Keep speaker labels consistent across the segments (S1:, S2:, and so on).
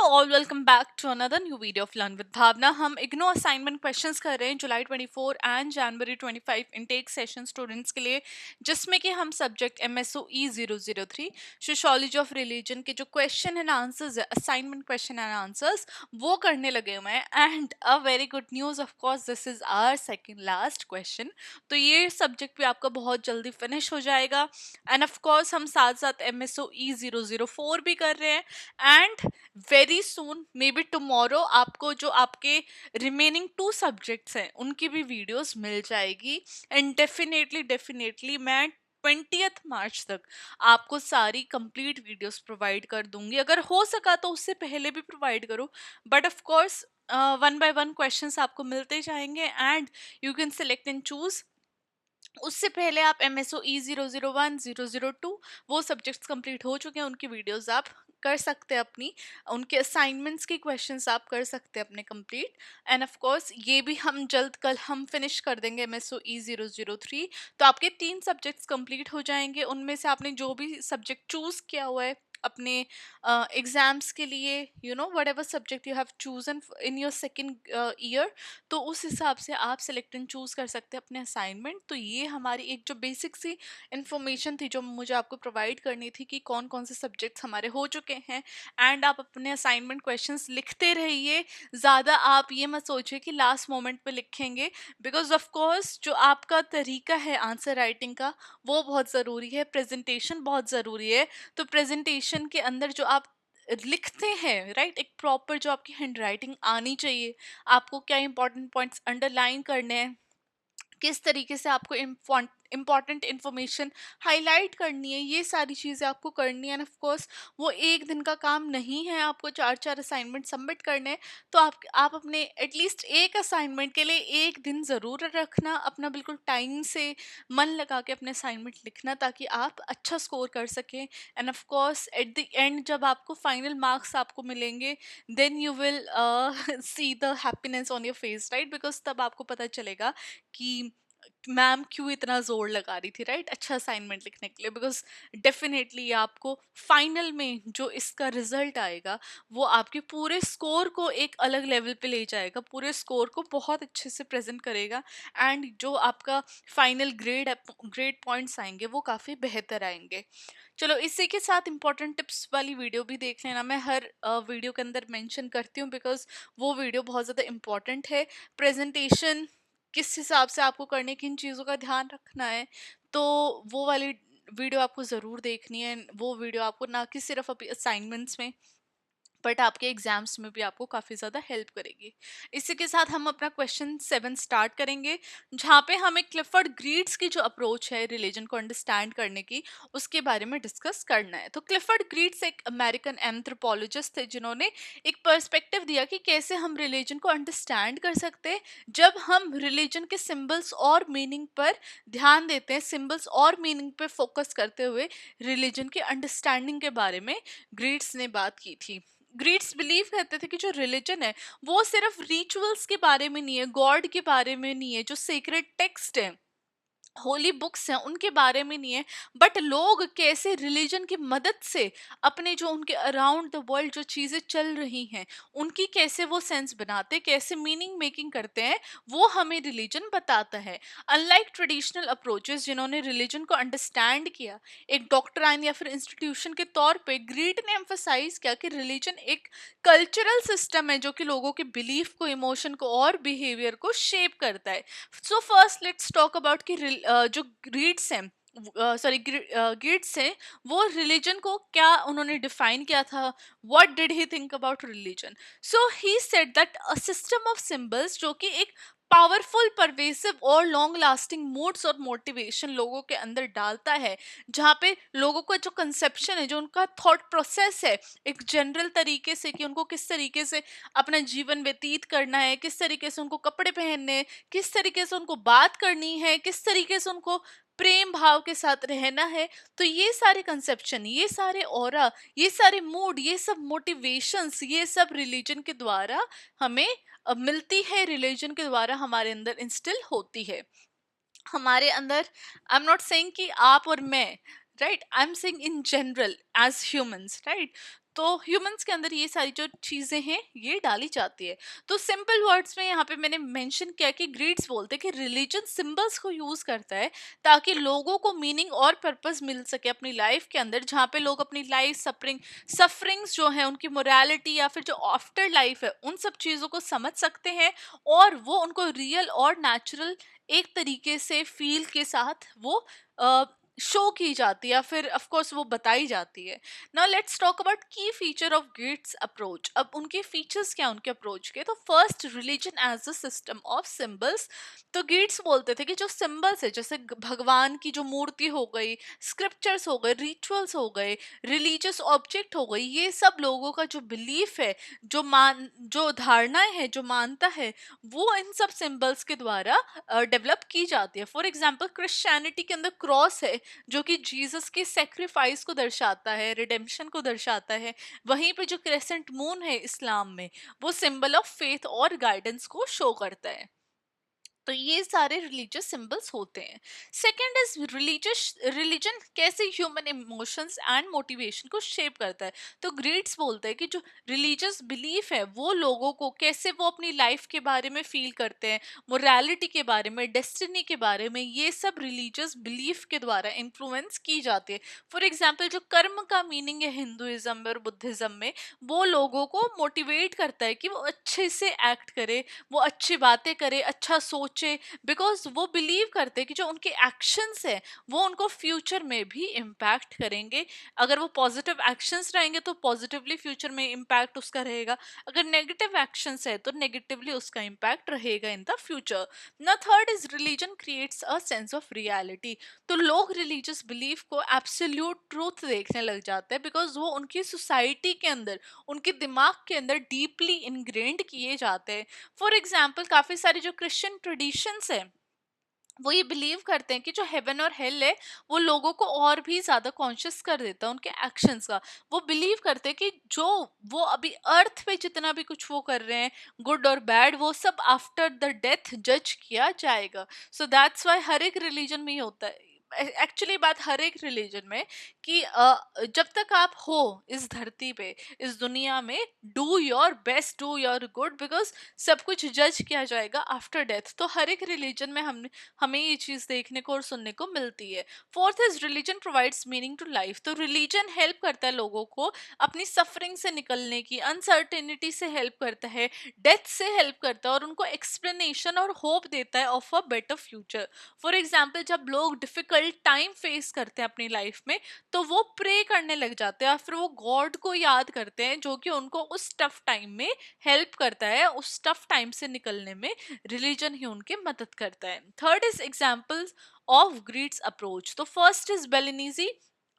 S1: All welcome back to another new video of learn with Bhavna. हम IGNOU assignment questions कर रहे हैं जुलाई 24 एंड जनवरी 25 इनटेक सेशन स्टूडेंट्स के लिए, जिसमें कि हम subject MSOE 003 sociology of religion के जो क्वेश्चन एंड आंसर्स है, असाइनमेंट क्वेश्चन एंड आंसर्स, वो करने लगे हुए हैं। And a very good news, of course this is our second last question. तो ये सब्जेक्ट भी आपका बहुत जल्दी फिनिश हो जाएगा। एंड ऑफ कोर्स हम साथ साथ MSOE 004 भी कर रहे हैं। And very soon, may be tomorrow, आपको जो आपके रिमेनिंग 2 सब्जेक्ट्स हैं उनकी भी वीडियोस मिल जाएगी। एंड डेफिनेटली मैं 20th मार्च तक आपको सारी कंप्लीट वीडियोस प्रोवाइड कर दूंगी। अगर हो सका तो उससे पहले भी प्रोवाइड करो, but of course 1 by 1 questions आपको मिलते जाएंगे and you can select and choose. उससे पहले आप MSOE 001 002 वो सब्जेक्ट्स कंप्लीट हो चुके हैं, उनकी वीडियोस आप कर सकते हैं अपनी, उनके असाइनमेंट्स के क्वेश्चंस आप कर सकते हैं अपने कंप्लीट। एंड ऑफ कोर्स ये भी हम जल्द कल हम फिनिश कर देंगे MSOE 003। तो आपके 3 सब्जेक्ट्स कंप्लीट हो जाएंगे। उनमें से आपने जो भी सब्जेक्ट चूज किया हुआ है अपने एग्जाम्स के लिए, you know what ever subject you have chosen in your second year, तो उस हिसाब से आप सिलेक्ट एंड चूज कर सकते हैं अपने असाइनमेंट। तो ये हमारी एक जो बेसिक सी इंफॉर्मेशन थी जो मुझे आपको प्रोवाइड करनी थी कि कौन कौन से सब्जेक्ट्स हमारे हो चुके हैं। एंड आप अपने असाइनमेंट क्वेश्चंस लिखते रहिए, ज़्यादा आप ये मत सोचिए कि लास्ट मोमेंट पे लिखेंगे, बिकॉज ऑफ कोर्स जो आपका तरीका है आंसर राइटिंग का वो बहुत ज़रूरी है, प्रेजेंटेशन बहुत ज़रूरी है। तो प्रेजेंटेशन के अंदर जो आप लिखते हैं, राइट, एक प्रॉपर जो आपकी हैंड राइटिंग आनी चाहिए। आपको क्या इंपॉर्टेंट पॉइंट्स अंडरलाइन करने हैं, किस तरीके से आपको इम्पॉर्टेंट इन्फॉर्मेशन हाईलाइट करनी है, ये सारी चीज़ें आपको करनी है। एंड ऑफ कोर्स वो एक दिन का काम नहीं है, आपको 4 असाइनमेंट सबमिट करने हैं। तो आप अपने एटलीस्ट एक असाइनमेंट के लिए एक दिन ज़रूर रखना, अपना बिल्कुल टाइम से मन लगा के अपने असाइनमेंट लिखना, ताकि आप अच्छा स्कोर कर सकें। And of course at the end जब आपको फाइनल मार्क्स आपको मिलेंगे, then you will see the happiness on your face, right, because तब आपको पता चलेगा कि मैम क्यों इतना जोर लगा रही थी, राइट, अच्छा असाइनमेंट लिखने के लिए। बिकॉज डेफिनेटली आपको फाइनल में जो इसका रिजल्ट आएगा वो आपके पूरे स्कोर को एक अलग लेवल पे ले जाएगा, पूरे स्कोर को बहुत अच्छे से प्रेजेंट करेगा। एंड जो आपका फाइनल ग्रेड पॉइंट्स आएंगे वो काफ़ी बेहतर आएंगे। चलो, इसी के साथ इंपॉर्टेंट टिप्स वाली वीडियो भी देख लेना। मैं हर वीडियो के अंदर मेंशन करती हूँ, बिकॉज वो वीडियो बहुत ज़्यादा इंपॉर्टेंट है। प्रेजेंटेशन किस हिसाब से आपको करने, किन चीज़ों का ध्यान रखना है, तो वो वाली वीडियो आपको ज़रूर देखनी है। वो वीडियो आपको ना कि सिर्फ अभी असाइनमेंट्स में, बट आपके एग्जाम्स में भी आपको काफ़ी ज़्यादा हेल्प करेगी। इसी के साथ हम अपना क्वेश्चन 7 स्टार्ट करेंगे, जहाँ पे हमें क्लिफर्ड ग्रीड्स की जो अप्रोच है रिलीजन को अंडरस्टैंड करने की, उसके बारे में डिस्कस करना है। तो क्लिफर्ड ग्रीड्स एक अमेरिकन एंथ्रोपोलॉजिस्ट थे, जिन्होंने एक पर्सपेक्टिव दिया कि कैसे हम रिलीजन को अंडरस्टैंड कर सकते हैं जब हम रिलीजन के सिंबल्स और मीनिंग पर ध्यान देते हैं, सिंबल्स और मीनिंग पर फोकस करते हुए रिलीजन के अंडरस्टैंडिंग के बारे में ग्रीड्स ने बात की थी। ग्रीड्स बिलीव करते थे कि जो रिलीजन है वो सिर्फ रिचुअल्स के बारे में नहीं है, गॉड के बारे में नहीं है, जो सीक्रेट टेक्स्ट है, होली बुक्स हैं, उनके बारे में नहीं है, बट लोग कैसे रिलीजन की मदद से अपने जो उनके अराउंड द वर्ल्ड जो चीज़ें चल रही हैं उनकी कैसे वो सेंस बनाते, कैसे मीनिंग मेकिंग करते हैं, वो हमें रिलीजन बताता है। अनलाइक ट्रेडिशनल अप्रोचेस जिन्होंने रिलीजन को अंडरस्टैंड किया एक डॉक्ट्राइन या फिर इंस्टीट्यूशन के तौर पे, ग्रीड ने एम्फोसाइज किया कि रिलीजन एक कल्चरल सिस्टम है जो कि लोगों के बिलीफ को, इमोशन को और बिहेवियर को शेप करता है। So first let's talk about कि जो ग्रीड्स हैं, सॉरी ग्रीड्स हैं, वो रिलीजन को क्या उन्होंने डिफाइन किया था। What did he think about religion? So he said that a system of symbols जो कि एक पावरफुल, परवेसिव और लॉन्ग लास्टिंग मूड्स और मोटिवेशन लोगों के अंदर डालता है, जहाँ पे लोगों का जो कंसेप्शन है, जो उनका थॉट प्रोसेस है एक जनरल तरीके से, कि उनको किस तरीके से अपना जीवन व्यतीत करना है, किस तरीके से उनको कपड़े पहनने हैं, किस तरीके से उनको बात करनी है, किस तरीके से उनको प्रेम भाव के साथ रहना है। तो ये सारे कंसेप्शन, ये सारे ऑरा, ये सारे मूड, ये सब मोटिवेशंस, ये सब रिलीजन के द्वारा हमें मिलती है, रिलीजन के द्वारा हमारे अंदर इंस्टिल होती है। हमारे अंदर, आई एम नॉट सेइंग कि आप और मैं, right, I am saying in general as humans, right. तो ह्यूमंस के अंदर ये सारी जो चीजें हैं ये डाली जाती है। तो सिंपल वर्ड्स में यहाँ पे मैंने मेंशन किया कि ग्रीड्स बोलते हैं कि रिलीजन सिंबल्स को यूज करता है ताकि लोगों को मीनिंग और पर्पस मिल सके अपनी लाइफ के अंदर, जहाँ पे लोग अपनी लाइफ सफरिंग्स जो है, उनकी मोरालिटी या फिर जो आफ्टर लाइफ है, उन सब चीज़ों को समझ सकते हैं और वो उनको रियल और नेचुरल एक तरीके से फील के साथ वो शो की जाती है या फिर ऑफ कोर्स वो बताई जाती है। Now let's talk about key feature of Geertz approach. अब उनके फीचर्स क्या हैं उनके अप्रोच के? तो first, religion as a system of symbols. तो ग्रिड्स बोलते थे कि जो सिंबल्स है, जैसे भगवान की जो मूर्ति हो गई, स्क्रिप्चर्स हो गए, रिचुअल्स हो गए, रिलीजियस ऑब्जेक्ट हो गई, ये सब लोगों का जो बिलीफ है, जो धारणाएं है, जो मानता है, वो इन सब सिंबल्स के द्वारा डेवलप की जाती है। फॉर एग्जाम्पल क्रिश्चियनिटी के अंदर क्रॉस है जो कि जीसस के सेक्रीफाइस को दर्शाता है, रिडेम्पशन को दर्शाता है। वहीं पे जो क्रेसेंट मून है इस्लाम में, वो सिंबल ऑफ फेथ और गाइडेंस को शो करता है। तो ये सारे रिलीजियस सिंबल्स होते हैं। सेकंड इज रिलीजन कैसे ह्यूमन इमोशंस एंड मोटिवेशन को शेप करता है। तो ग्रीड्स बोलते हैं कि जो रिलीजियस बिलीफ है वो लोगों को कैसे वो अपनी लाइफ के बारे में फील करते हैं, मोरालिटी के बारे में, डेस्टिनी के बारे में, ये सब रिलीजियस बिलीफ के द्वारा इन्फ्लुएंस की जाती है। फॉर एग्जाम्पल जो कर्म का मीनिंग है हिंदुइज्म में और बुद्धिज्म में, वो लोगों को मोटिवेट करता है कि वो अच्छे से एक्ट करे, वो अच्छी बातें करे, अच्छा सोचे, बिकॉज वो बिलीव करते हैं कि जो उनके एक्शंस है वो उनको फ्यूचर में भी इम्पैक्ट करेंगे। अगर वो पॉजिटिव एक्शंस रहेंगे तो पॉजिटिवली फ्यूचर में इम्पैक्ट उसका रहेगा, अगर नेगेटिव एक्शंस है तो नेगेटिवली उसका इम्पैक्ट रहेगा इन द फ्यूचर। ना third is religion creates a sense of reality. तो लोग रिलीजियस बिलीफ को एब्सोल्यूट ट्रूथ देखने लग जाते हैं बिकॉज वो उनकी सोसाइटी के अंदर, उनके दिमाग के अंदर डीपली इनग्रेंड किए जाते हैं। फॉर एग्जाम्पल काफी सारे जो क्रिश्चियन ट्रेडिशंस है वो ये बिलीव करते हैं कि जो हेवन और हेल है वो लोगों को और भी ज्यादा कॉन्शियस कर देता है उनके एक्शंस का। वो बिलीव करते हैं कि जो वो अभी अर्थ पे जितना भी कुछ वो कर रहे हैं, गुड और बैड, वो सब आफ्टर द डेथ जज किया जाएगा। सो दैट्स वाई हर एक रिलीजन में ही होता है। एक्चुअली बात हर एक रिलीजन में कि जब तक आप हो इस धरती पे, इस दुनिया में, do your best, do your good, because सब कुछ जज किया जाएगा आफ्टर डेथ। तो हर एक रिलीजन में हमें ये चीज देखने को और सुनने को मिलती है। Fourth is religion provides meaning to life. तो रिलीजन हेल्प करता है लोगों को अपनी सफरिंग से निकलने की, अनसर्टेनिटी से हेल्प करता है, डेथ से हेल्प करता है और उनको एक्सप्लेनेशन और होप देता है of a better future. For example जब लोग डिफिकल्ट टाइम फेस करते हैं अपनी लाइफ में, तो वो प्रे करने लग जाते हैं और फिर वो गॉड को याद करते हैं जो कि उनको उस टफ टाइम में हेल्प करता है, उस टफ टाइम से निकलने में रिलीजन ही उनके मदद करता है। Third is examples of grids approach. तो फर्स्ट इज बेलिनीजी,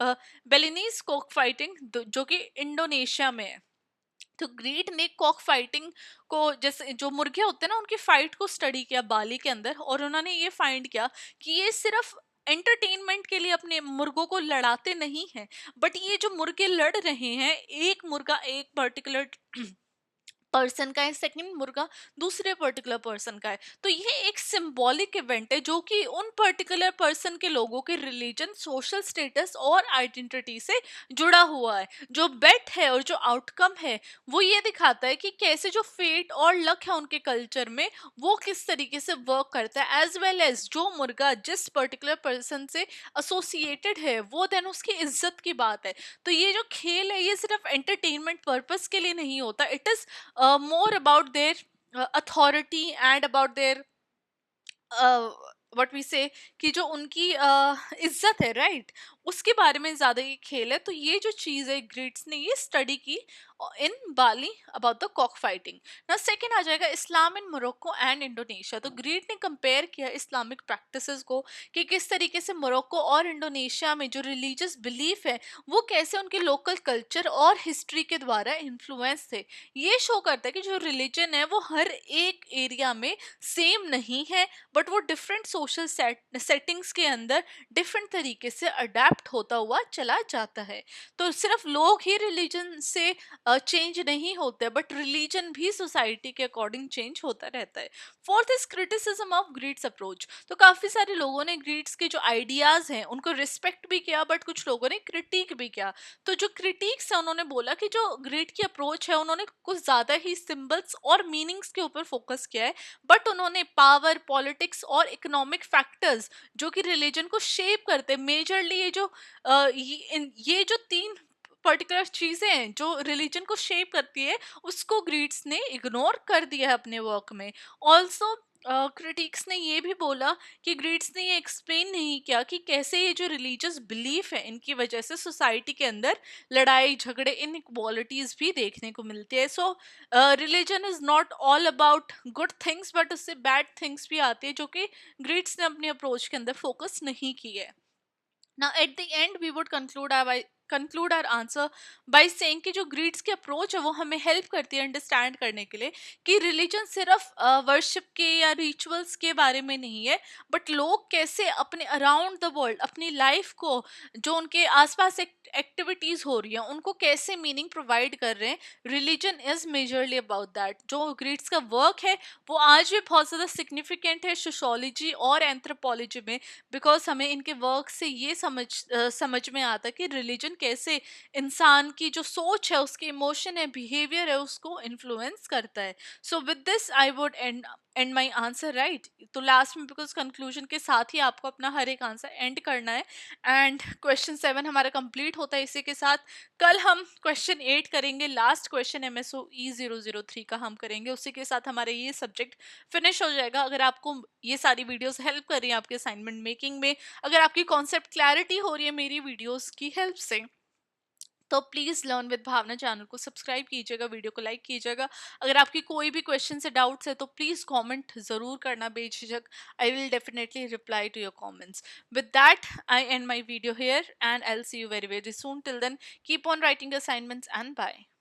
S1: बेलिनीज कॉक फाइटिंग जो कि इंडोनेशिया में है। तो ग्रीड ने कॉक फाइटिंग को, जैसे जो मुर्गे होते हैं ना, उनकी फाइट को स्टडी किया बाली के अंदर और उन्होंने ये फाइंड किया कि ये सिर्फ एंटरटेनमेंट के लिए अपने मुर्गों को लड़ाते नहीं हैं, बट ये जो मुर्गे लड़ रहे हैं, एक मुर्गा एक पर्टिकुलर पर्सन का है, सेकंड मुर्गा दूसरे पर्टिकुलर पर्सन का है। तो ये एक सिंबॉलिक इवेंट है जो कि उन पर्टिकुलर पर्सन के लोगों के रिलीजन, सोशल स्टेटस और आइडेंटिटी से जुड़ा हुआ है। जो बेट है और जो आउटकम है वो ये दिखाता है कि कैसे जो फेट और लक है उनके कल्चर में वो किस तरीके से वर्क करता है, एज वेल एज जो मुर्गा जिस पर्टिकुलर पर्सन से एसोसिएटेड है वो देन उसकी इज्जत की बात है। तो ये जो खेल है ये सिर्फ एंटरटेनमेंट पर्पस के लिए नहीं होता, it is more about their authority and about their what we say, कि जो उनकी इज्जत है, राइट, उसके बारे में ज्यादा ये खेल है। तो ये जो चीज है ग्रिड्स ने ये स्टडी की इन बाली अबाउट द कॉक फाइटिंग। ना सेकंड आ जाएगा इस्लाम इन मोरक्को एंड इंडोनेशिया। तो ग्रीड ने कंपेयर किया इस्लामिक प्रैक्टिसेस को कि किस तरीके से मोरक्को और इंडोनेशिया में जो रिलीजियस बिलीफ है वो कैसे उनके लोकल कल्चर और हिस्ट्री के द्वारा इन्फ्लुएंस थे। ये शो करता है कि जो रिलीजन है वो हर एक एरिया में सेम नहीं है, बट वो डिफरेंट सोशल सेटिंग्स के अंदर डिफरेंट तरीके से अडेप्ट अडेप्ट होता हुआ चला जाता है। तो सिर्फ लोग ही रिलीजन से चेंज नहीं होते, बट रिलीजन भी सोसाइटी के अकॉर्डिंग चेंज होता रहता है। Fourth is criticism of grids approach. तो काफी सारे लोगों ने ग्रीड्स के जो आइडियाज हैं उनको रिस्पेक्ट भी किया, बट कुछ लोगों ने क्रिटिक भी किया। तो जो क्रिटिक्स है उन्होंने बोला कि जो ग्रीड की अप्रोच है उन्होंने कुछ ज्यादा ही सिंबल्स और मीनिंग्स के ऊपर फोकस किया है, बट उन्होंने पावर, पॉलिटिक्स और इकोनॉमिक फैक्टर्स जो कि रिलीजन को शेप करते हैं, मेजरली ये जो ये जो तीन पर्टिकुलर चीजें हैं जो रिलीजन को शेप करती है, उसको ग्रीड्स ने इग्नोर कर दिया है अपने वर्क में। ऑल्सो क्रिटिक्स ने ये भी बोला कि ग्रीड्स ने ये एक्सप्लेन नहीं किया कि कैसे ये जो रिलीजियस बिलीफ है इनकी वजह से सोसाइटी के अंदर लड़ाई झगड़े, इनइक्वालिटीज भी देखने को मिलती है। सो religion is not all about good things, but उससे बैड थिंग्स भी आती है जो कि ग्रीड्स ने अपने अप्रोच के अंदर फोकस नहीं की है। Now, at the end, we would conclude our answer by saying कि जो ग्रीड्स की अप्रोच है वो हमें हेल्प करती है अंडरस्टैंड करने के लिए कि रिलीजन सिर्फ वर्शिप के या रिचुअल्स के बारे में नहीं है, बट लोग कैसे अपने अराउंड द वर्ल्ड अपनी लाइफ को, जो उनके आसपास एक्टिविटीज हो रही हैं, उनको कैसे मीनिंग प्रोवाइड कर रहे हैं। Religion is majorly about that. जो ग्रीड्स का वर्क है वो आज भी बहुत ज़्यादा सिग्निफिकेंट है सोशोलॉजी और एंथ्रोपोलॉजी में, बिकॉज हमें इनके वर्क से ये समझ में आता है कि रिलीजन कैसे इंसान की जो सोच है, उसके इमोशन है, बिहेवियर है, उसको इन्फ्लुएंस करता है। So with this I would and my answer, right. तो लास्ट में बिकॉज कंक्लूजन के साथ ही आपको अपना हर एक आंसर एंड करना है, एंड क्वेश्चन 7 हमारा कंप्लीट होता है इसी के साथ। कल हम क्वेश्चन 8 करेंगे, लास्ट क्वेश्चन MSOE 003 का हम करेंगे, उसी के साथ हमारे ये सब्जेक्ट फिनिश हो जाएगा। अगर आपको ये सारी वीडियोस हेल्प कर रही हैं आपके असाइनमेंट मेकिंग में, अगर आपकी कॉन्सेप्ट क्लैरिटी हो रही है मेरी वीडियोस की हेल्प से, तो please learn with Bhavna channel को सब्सक्राइब कीजिएगा, वीडियो को लाइक कीजिएगा। अगर आपकी कोई भी क्वेश्चन से डाउट्स है तो प्लीज़ कमेंट ज़रूर करना बेझिझक। I will definitely reply to your comments. With that I end my video here and I will see you very very soon. Till then keep on writing assignments and bye.